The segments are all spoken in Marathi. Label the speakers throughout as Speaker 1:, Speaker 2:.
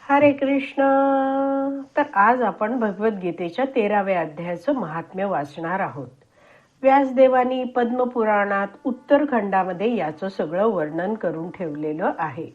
Speaker 1: हरे कृष्ण. तर आज आपण भगवद्गीतेच्या 13व्या अध्यायाचं महात्म्य वाचणार आहोत. व्यासदेवानी पद्मपुराणात उत्तरखंडामध्ये याचं सगळं वर्णन करून ठेवलेलं आहे.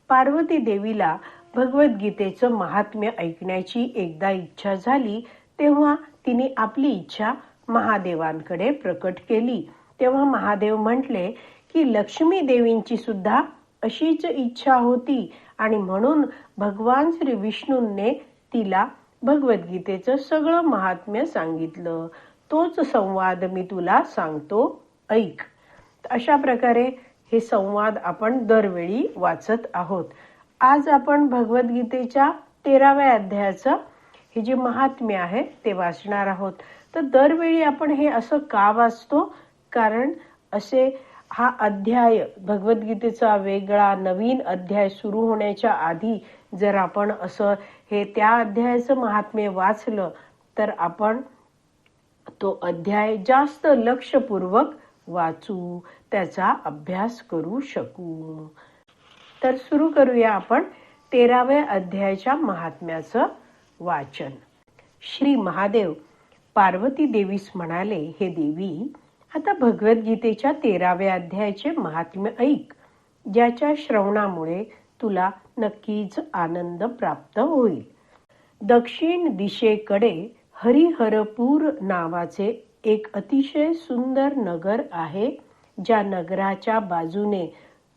Speaker 1: पार्वती देवीला भगवद्गीतेचं महात्म्य ऐकण्याची एकदा इच्छा झाली, तेव्हा तिने आपली इच्छा महादेवांकडे प्रकट केली. तेव्हा महादेव म्हटले की लक्ष्मी देवींची सुद्धा अशीच इच्छा होती आणि म्हणून भगवान श्री विष्णूंनी तिला भगवद्गीतेचं सगळं महात्म्य सांगितलं. तोच संवाद मी तुला सांगतो, ऐक. अशा प्रकारे हे संवाद आपण दरवेळी वाचत आहोत. आज आपण भगवद्गीतेच्या 13व्या अध्यायाचं हे जे महात्म्य आहे ते वाचणार आहोत. तर दरवेळी आपण हे असं का वाचतो? कारण असे हा अध्याय भगवद्गीतेचा वेगळा नवीन अध्याय सुरू होण्याच्या आधी जर आपण असं हे त्या अध्यायाचं महात्म्य वाचलं तर आपण तो अध्याय जास्त लक्षपूर्वक वाचू, त्याचा अभ्यास करू शकू. तर सुरू करूया आपण 13व्या अध्यायाच्या महात्म्याचं वाचन. श्री महादेव पार्वती देवीस म्हणाले, हे देवी, आता भगवद्गीतेच्या 13व्या अध्यायाचे महात्म्य ऐक, ज्याच्या श्रवणामुळे तुला नक्कीच आनंद प्राप्त होईल. दक्षिण दिशेकडे हरिहरपूर नावाचे एक अतिशय सुंदर नगर आहे, ज्या नगराच्या बाजूने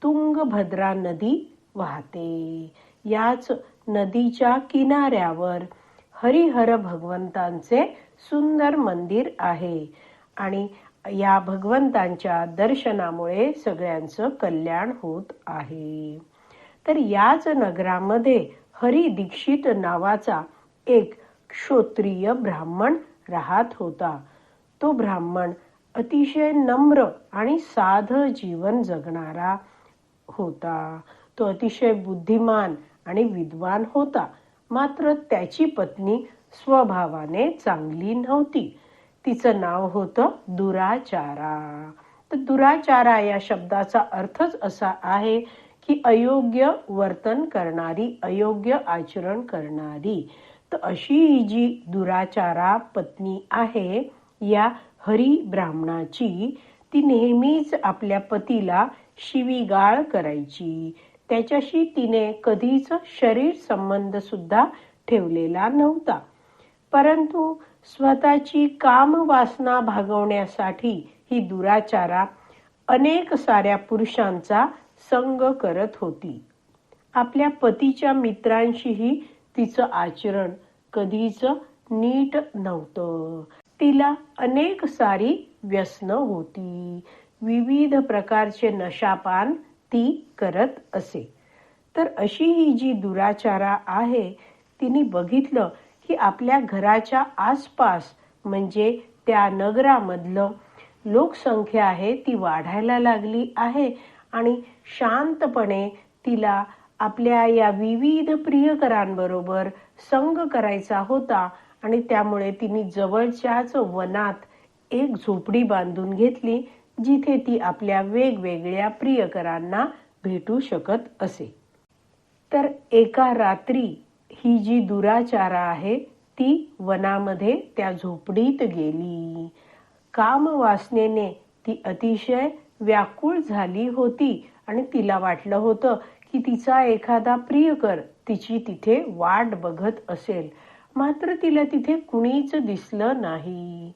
Speaker 1: तुंगभद्रा नदी वाहते. याच नदीच्या किनाऱ्यावर हरिहर भगवंतांचे सुंदर मंदिर आहे आणि या भगवंतांच्या दर्शनामुळे सगळ्यांचं कल्याण होत आहे. तर याच नगरामध्ये हरी दीक्षित नावाचा एक क्षत्रिय ब्राह्मण राहत होता. तो ब्राह्मण अतिशय नम्र आणि साधं जीवन जगणारा होता. तो अतिशय बुद्धिमान आणि विद्वान होता. मात्र त्याची पत्नी स्वभावाने चांगली नव्हती. तिचं नाव होतं दुराचारा. तर दुराचारा या शब्दाचा अर्थच असा आहे की अयोग्य वर्तन करणारी, अयोग्य आचरण करणारी. तर अशी ही जी दुराचारा पत्नी आहे या हरी ब्राह्मणाची, ती नेहमीच आपल्या पतीला शिवीगाळ करायची. त्याच्याशी तिने कधीच शरीर संबंध सुद्धा ठेवलेला नव्हता. परंतु स्वतःची काम वासना भागवण्यासाठी ही दुराचारा अनेक साऱ्या पुरुषांचा संग करत होती. आपल्या पतीच्या मित्रांशीही तिचं आचरण कधीच नीट नव्हतं. तिला अनेक सारी व्यसनं होती. विविध प्रकारचे नशापान ती करत असे. तर अशी ही जी दुराचारा आहे, तिने बघितलं की आपल्या घराच्या आसपास म्हणजे त्या नगरामधलं लोकसंख्या आहे ती वाढायला लागली आहे आणि शांतपणे तिला आपल्या या विविध प्रियकरांबरोबर संग करायचा होता आणि त्यामुळे तिने जवळच्याच वनात एक झोपडी बांधून घेतली, जिथे ती आपल्या वेगवेगळ्या प्रियकरांना भेटू शकत असे. तर एका रात्री ही जी दुराचारा आहे ती वनामध्ये त्या झोपडीत गेली. काम वासनेने ती अतिशय व्याकुळ झाली होती आणि तिला वाटलं होतं की तिचा एखादा प्रियकर तिची तिथे वाट बघत असेल. मात्र तिला तिथे कुणीच दिसलं नाही.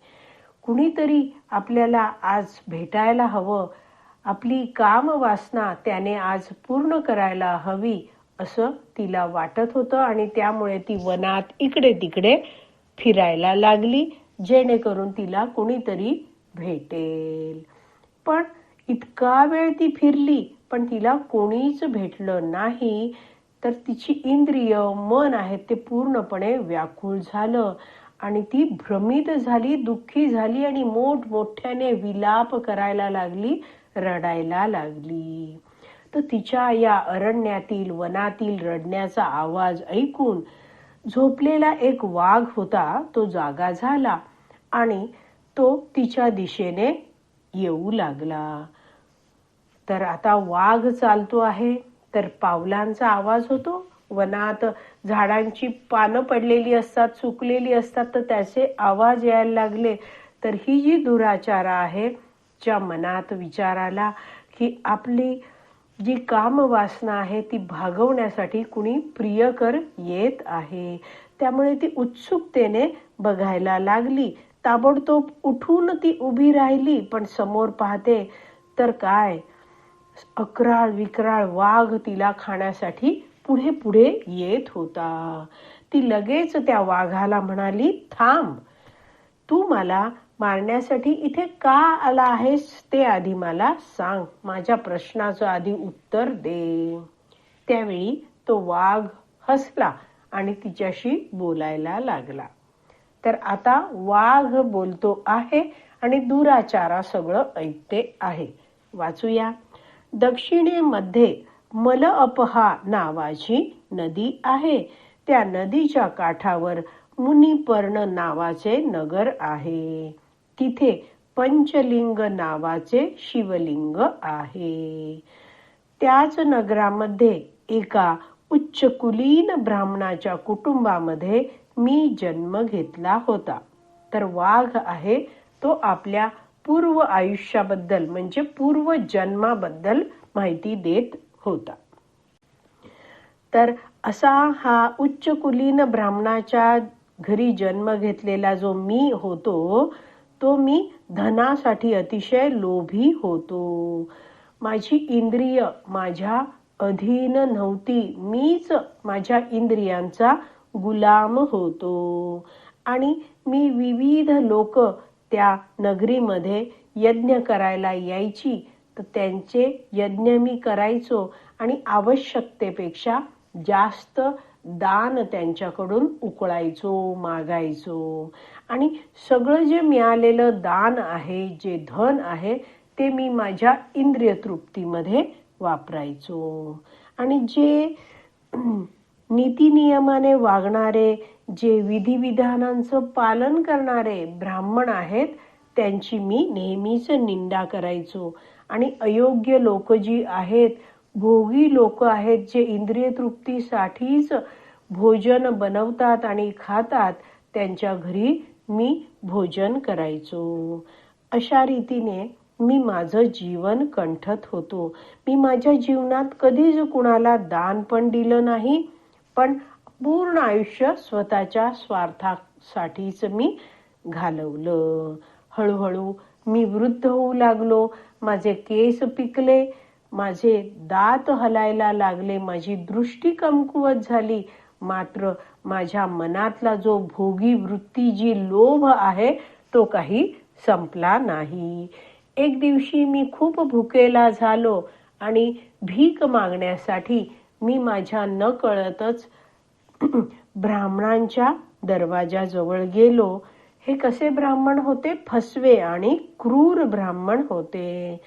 Speaker 1: कुणीतरी आपल्याला आज भेटायला हवं, आपली काम वासना त्याने आज पूर्ण करायला हवी असं तिला वाटत होतं आणि त्यामुळे ती वनात इकडे तिकडे फिरायला लागली, जेणेकरून तिला कोणीतरी भेटेल. पण इतका वेळ ती फिरली पण तिला कोणीच भेटलं नाही. तर तिची इंद्रिय, मन आहे ते पूर्णपणे व्याकुळ झालं आणि ती भ्रमित झाली, दुःखी झाली आणि मोठमोठ्याने विलाप करायला लागली, रडायला लागली. तर तिच्या या अरण्यातील, वनातील रडण्याचा आवाज ऐकून झोपलेला एक वाघ होता तो जागा झाला आणि तो तिच्या दिशेने येऊ लागला. तर आता वाघ चालतो आहे, तर पावलांचा आवाज होतो, वनात झाडांची पानं पडलेली असतात, सुकलेली असतात, तर त्याचे आवाज यायला लागले. तर ही जी दुराचार आहे, ज्या मनात विचार आला की आपली जी काम वासना आहे ती भागवण्यासाठी कुणी प्रियकर येत आहे, त्यामुळे ती उत्सुकतेने बघायला लागली. ताबडतोब उठून ती उभी राहिली, पण समोर पाहते तर काय, अकराळ विक्राळ वाघ तिला खाण्यासाठी पुढे पुढे येत होता. ती लगेच त्या वाघाला म्हणाली, थांब, तू मला मारण्यासाठी इथे का आला आहेस ते आधी मला सांग, माझ्या प्रश्नाचं आधी उत्तर दे. त्यावेळी तो वाघ हसला आणि तिच्याशी बोलायला लागला. तर आता वाघ बोलतो आहे आणि दुराचारा सगळं ऐकते आहे. वाचूया. दक्षिणेमध्ये मलअपहा नावाची नदी आहे. त्या नदीच्या काठावर मुनिपर्ण नावाचे नगर आहे. तिथे पंचलिंग नावाचे शिवलिंग आहे. त्याच नगरामध्ये एका उच्चकुलीन ब्राह्मणाच्या कुटुंबामध्ये मी जन्म घेतला होता. तर वाघ आहे तो आपल्या पूर्व आयुष्याबद्दल म्हणजे पूर्व जन्माबद्दल माहिती देत होता. तर असा हा उच्चकुलीन ब्राह्मणाच्या घरी जन्म घेतलेला जो मी होतो, तो मी धनासाठी अतिशय लोभी होतो. माझी इंद्रिय माझ्या अधीन नव्हती, मीच माझ्या इंद्रियांचा गुलाम होतो. आणि मी विविध लोक त्या नगरीमध्ये यज्ञ करायला यायची, तर त्यांचे यज्ञ मी करायचो आणि आवश्यकतेपेक्षा जास्त दान त्यांच्याकडून उकळायचो, मागायचो. आणि सगळं जे मिळालेलं दान आहे, जे धन आहे, ते मी माझ्या इंद्रिय तृप्तीमध्ये वापरायचो. आणि जे नीतिनियमाने वागणारे, जे विधिविधानांचं पालन करणारे ब्राह्मण आहेत, त्यांची मी नेहमीच निंदा करायचो. आणि अयोग्य लोक जी आहेत, भोगी लोक आहेत, जे इंद्रिय तृप्तीसाठीच भोजन बनवतात आणि खातात, त्यांच्या घरी मी भोजन करायचो. अशा रीतीने मी माझं जीवन कंठत होतो. मी माझ्या जीवनात कधीच कुणाला दान पण दिलं नाही, पण पूर्ण आयुष्य स्वतःच्या स्वार्थासाठीच मी घालवलं. हळूहळू मी वृद्ध होऊ लागलो. माझे केस पिकले, माझे दात हलायला लागले, माझी दृष्टी कमकुवत झाली. मात्र माझ्या मनातला जो भोगी वृत्ती, जी लोभ आहे, तो काही संपला नाही. एक दिवशी मी खूप भुकेला झालो आणि भीक मागण्यासाठी मी माझ्या नकळतच ब्राह्मणांच्या दरवाजाजवळ गेलो. हे कसे ब्राह्मण होते? फसवे आणि क्रूर ब्राह्मण होते.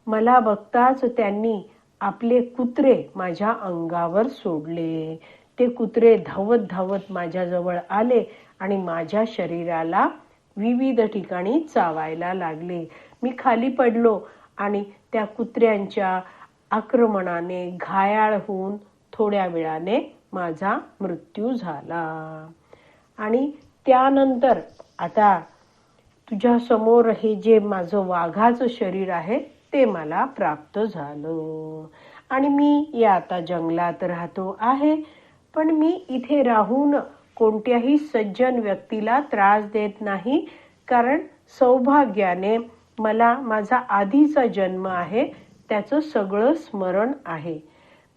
Speaker 1: मला बघताच त्यांनी आपले कुत्रे माझ्या अंगावर सोडले. ते कुत्रे धावत धावत माझ्याजवळ आले आणि माझ्या शरीराला विविध ठिकाणी चावायला लागले. मी खाली पडलो आणि त्या कुत्र्यांच्या आक्रमणाने घायाळ होऊन थोड्या वेळाने माझा मृत्यू झाला. आणि त्यानंतर आता तुझ्या समोर हे जे माझं वाघाचं शरीर आहे, ते मला प्राप्त झालं. आणि मी या आता जंगलात राहतो आहे. पण मी इथे राहून कोणत्याही सज्जन व्यक्तीला त्रास देत नाही, कारण सौभाग्याने मला माझा आधीचा जन्म आहे त्याचं सगळं स्मरण आहे.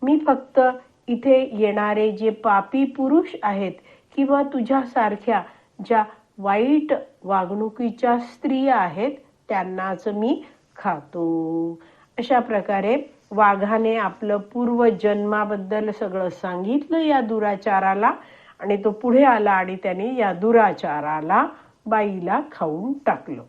Speaker 1: मी फक्त इथे येणारे जे पापी पुरुष आहेत किंवा तुझ्यासारख्या ज्या वाईट वागणुकीच्या स्त्रिया आहेत, त्यांनाच मी खातो. अशा प्रकारे वाघाने आपलं पूर्व जन्माबद्दल सगळं सांगितलं या दुराचाराला. आणि तो पुढे आला आणि त्याने या दुराचाराला बाईला खाऊन टाकलं.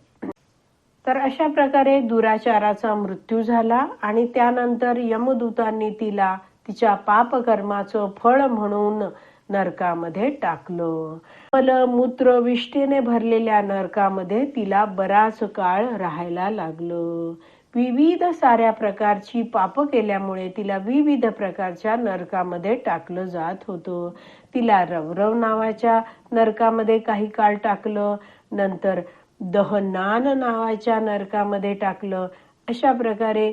Speaker 1: तर अशा प्रकारे दुराचाराचा मृत्यू झाला. आणि त्यानंतर यमदूतांनी तिला तिच्या पापकर्माचं फळ म्हणून नरकामध्ये टाकलं. मलमूत्र विष्ठेने भरलेल्या नरकामध्ये तिला बराच काळ राहायला लागलं. विविध साऱ्या प्रकारची पाप केल्यामुळे तिला विविध प्रकारच्या नरकामध्ये टाकलं जात होतं. तिला रवरव नावाच्या नरकामध्ये काही काळ टाकलं, नंतर दहनान नावाच्या नरकामध्ये टाकलं. अशा प्रकारे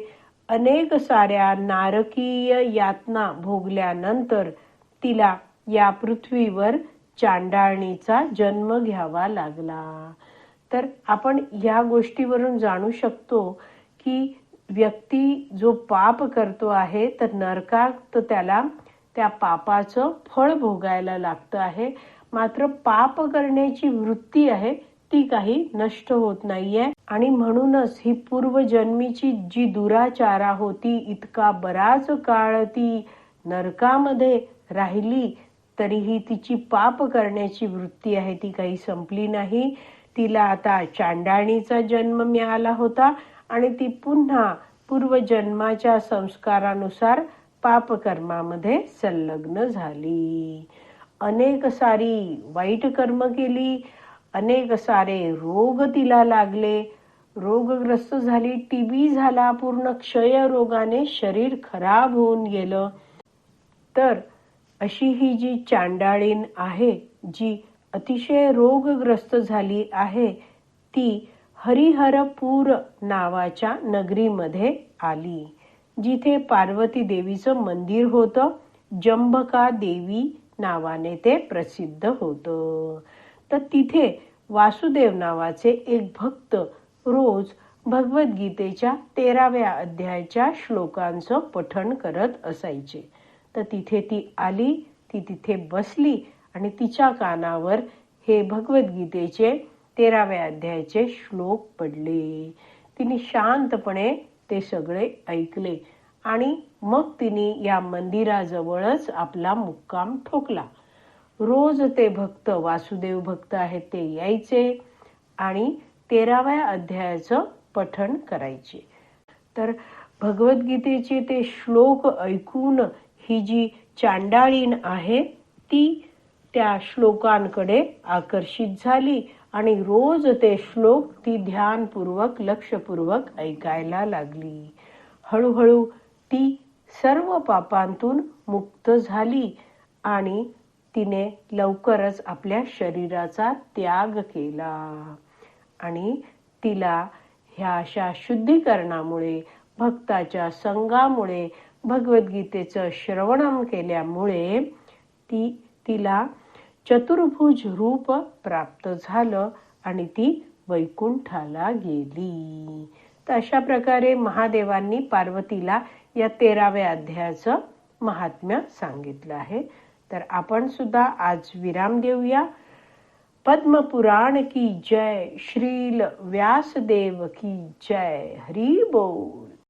Speaker 1: अनेक साऱ्या नारकीय यातना भोगल्यानंतर तिला या पृथ्वीवर चांडाळणीचा जन्म घ्यावा लागला. तर आपण या गोष्टीवरून जाणू शकतो की व्यक्ती जो पाप करतो आहे तर नरकात त्याला त्या पापाचं फळ भोगायला लागतं आहे. मात्र पाप करण्याची वृत्ती आहे ती काही नष्ट होत नाहीये. आणि म्हणूनच ही पूर्वजन्मीची जी दुराचारा होती, इतका बराच काळ ती नरकामध्ये राहिली, तरीही तिची पाप करण्याची वृत्ती आहे ती काही संपली नाही. तिला आता चांडाळणीचा जन्म मिळाला होता आणि ती पुन्हा पूर्वजन्माच्या संस्कारानुसार पापकर्मामध्ये संलग्न झाली. अनेक सारी वाईट कर्म केली, अनेक सारे रोग तिला लागले, रोगग्रस्त झाली, टीबी झाला, पूर्ण क्षय रोगाने शरीर खराब होऊन गेलं. तर अशी ही जी चांडाळीन आहे, जी अतिशय रोगग्रस्त झाली आहे, ती हरिहरपूर नावाच्या नगरीमध्ये आली, जिथे पार्वती देवीचं मंदिर होतं. जंबका देवी नावाने ते प्रसिद्ध होतं. तर तिथे वासुदेव नावाचे एक भक्त रोज भगवद्गीतेच्या 13व्या अध्यायाच्या श्लोकांचं पठण करत असायचे. तर तिथे ती आली, ती तिथे बसली आणि तिच्या कानावर हे भगवद्गीतेचे 13व्या अध्यायाचे श्लोक पडले. तिने शांतपणे ते सगळे ऐकले आणि मग तिने या मंदिराजवळच आपला मुक्काम ठोकला. रोज ते भक्त, वासुदेव भक्त आहेत ते यायचे आणि 13व्या अध्यायाचं पठण करायचे. तर भगवद्गीतेचे ते श्लोक ऐकून ही जी चांडाळीन आहे ती त्या श्लोकांकडे आकर्षित झाली आणि रोज ते श्लोक ती ध्यानपूर्वक, लक्षपूर्वक ऐकायला लागली. हळूहळू ती सर्व पापांतून मुक्त झाली आणि तिने लवकरच आपल्या शरीराचा त्याग केला. आणि तिला ह्या अशा शुद्धीकरणामुळे, भक्ताच्या संगामुळे, भगवद्गीतेचं श्रवणम केल्यामुळे तिला चतुर्भुज रूप प्राप्त झालं आणि ती वैकुंठाला गेली. तर अशा प्रकारे महादेवांनी पार्वतीला या 13व्या अध्यायाचं महात्म्य सांगितलं आहे. तर आपण सुद्धा आज विराम देऊया. पद्मपुराण की जय, श्रील व्यासदेव की जय. हरी बोल.